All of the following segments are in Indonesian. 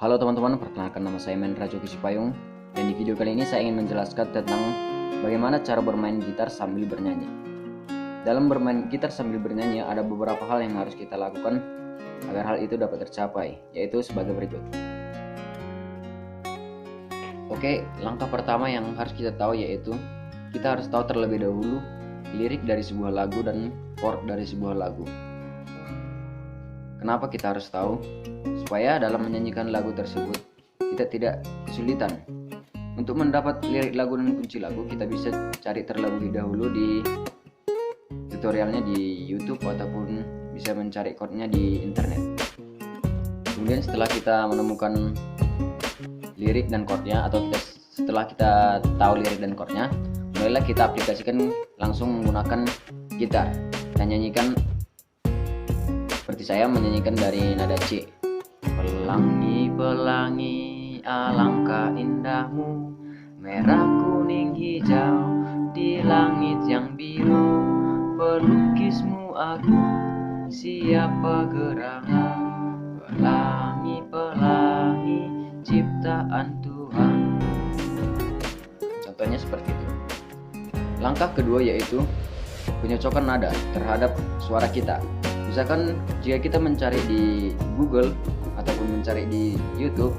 Halo teman-teman, perkenalkan nama saya Mendra Joki Sipayung. Dan di video kali ini saya ingin menjelaskan tentang bagaimana cara bermain gitar sambil bernyanyi. Dalam bermain gitar sambil bernyanyi ada beberapa hal yang harus kita lakukan agar hal itu dapat tercapai, yaitu sebagai berikut. Oke, langkah pertama yang harus kita tahu yaitu kita harus tahu terlebih dahulu lirik dari sebuah lagu dan chord dari sebuah lagu. Kenapa kita harus tahu? Supaya dalam menyanyikan lagu tersebut kita tidak kesulitan. Untuk mendapat lirik lagu dan kunci lagu, kita bisa cari terlebih dahulu di tutorialnya di YouTube ataupun bisa mencari chordnya di internet. Kemudian setelah kita menemukan lirik dan chordnya, atau setelah kita tahu lirik dan chordnya, mulailah kita aplikasikan langsung menggunakan gitar dan nyanyikan seperti saya menyanyikan dari nada C. Pelangi, pelangi, alangkah indahmu, merah, kuning, hijau, di langit yang biru, pelukismu aku, siapa gerangan. Pelangi, pelangi, ciptaan Tuhan. Contohnya seperti itu. Langkah kedua yaitu penyocokan nada terhadap suara kita. Misalkan jika kita mencari di Google ataupun mencari di YouTube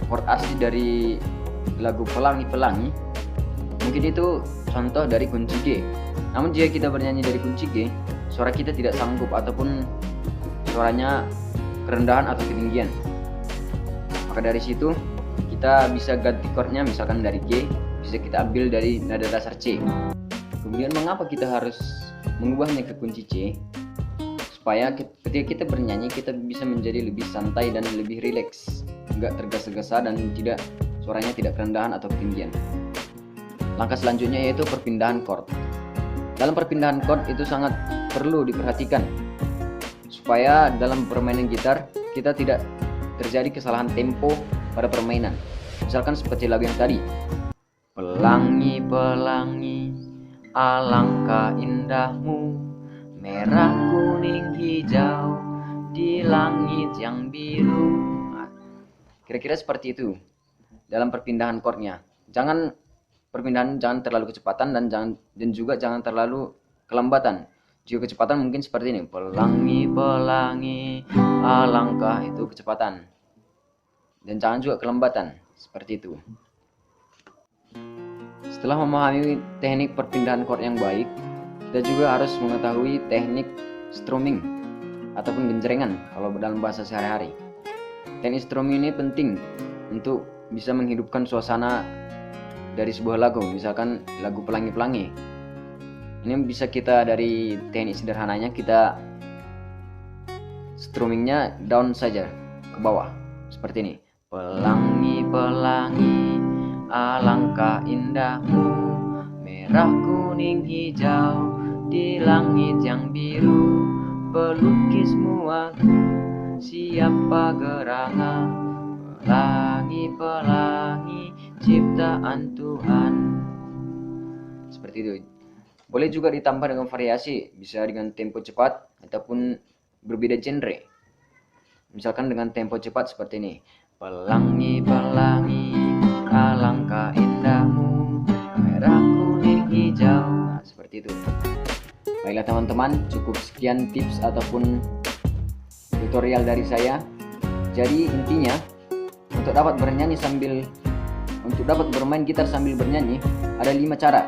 chord asli dari lagu Pelangi-Pelangi, mungkin itu contoh dari kunci G. Namun jika kita bernyanyi dari kunci G, suara kita tidak sanggup ataupun suaranya kerendahan atau ketinggian. Maka dari situ kita bisa ganti chordnya, misalkan dari G bisa kita ambil dari nada dasar C. Kemudian mengapa kita harus mengubahnya ke kunci C? Supaya ketika kita bernyanyi kita bisa menjadi lebih santai dan lebih rileks, enggak tergesa-gesa dan suaranya tidak kerendahan atau ketinggian. Langkah selanjutnya yaitu perpindahan chord. Dalam perpindahan chord itu sangat perlu diperhatikan supaya dalam permainan gitar kita tidak terjadi kesalahan tempo pada permainan. Misalkan seperti lagu yang tadi, pelangi, pelangi, alangkah indahmu, merah, kuning, hijau, di langit yang biru. Nah, kira-kira seperti itu dalam perpindahan chordnya. Perpindahan jangan terlalu kecepatan dan juga jangan terlalu kelembatan. Jika kecepatan mungkin seperti ini, pelangi, pelangi, alangkah, itu kecepatan. Dan jangan juga kelembatan, seperti itu. Setelah memahami teknik perpindahan chord yang baik, kita juga harus mengetahui teknik strumming ataupun genjrengan kalau dalam bahasa sehari-hari. Teknik strumming ini penting untuk bisa menghidupkan suasana dari sebuah lagu, misalkan lagu Pelangi-Pelangi. Ini bisa kita dari teknik sederhananya, kita strummingnya down saja ke bawah seperti ini. Pelangi, pelangi, alangkah indahmu, merah, kuning, hijau, di langit yang biru, pelukismu aku, siapa gerangan. Pelangi, pelangi, ciptaan Tuhan. Seperti itu. Boleh juga ditambah dengan variasi, bisa dengan tempo cepat ataupun berbeda genre. Misalkan dengan tempo cepat seperti ini. Pelangi, pelangi, alangkah indahmu, merah, kuning, hijau. Nah, seperti itu. Baiklah teman-teman, cukup sekian tips ataupun tutorial dari saya. Jadi intinya, untuk dapat bermain gitar sambil bernyanyi ada 5 cara.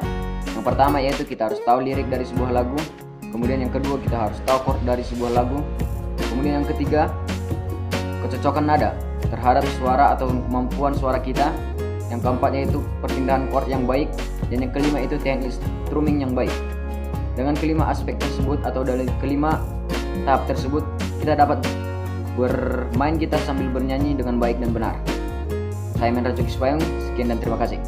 Yang pertama yaitu kita harus tahu lirik dari sebuah lagu. Kemudian yang kedua kita harus tahu chord dari sebuah lagu. Kemudian yang ketiga, kecocokan nada terhadap suara atau kemampuan suara kita. Yang keempatnya itu perpindahan chord yang baik. Dan yang kelima itu teknik strumming yang baik. Dengan kelima aspek tersebut atau dari kelima tahap tersebut, kita dapat bermain gitar sambil bernyanyi dengan baik dan benar. Saya Mendra Joki Sipayung, sekian dan terima kasih.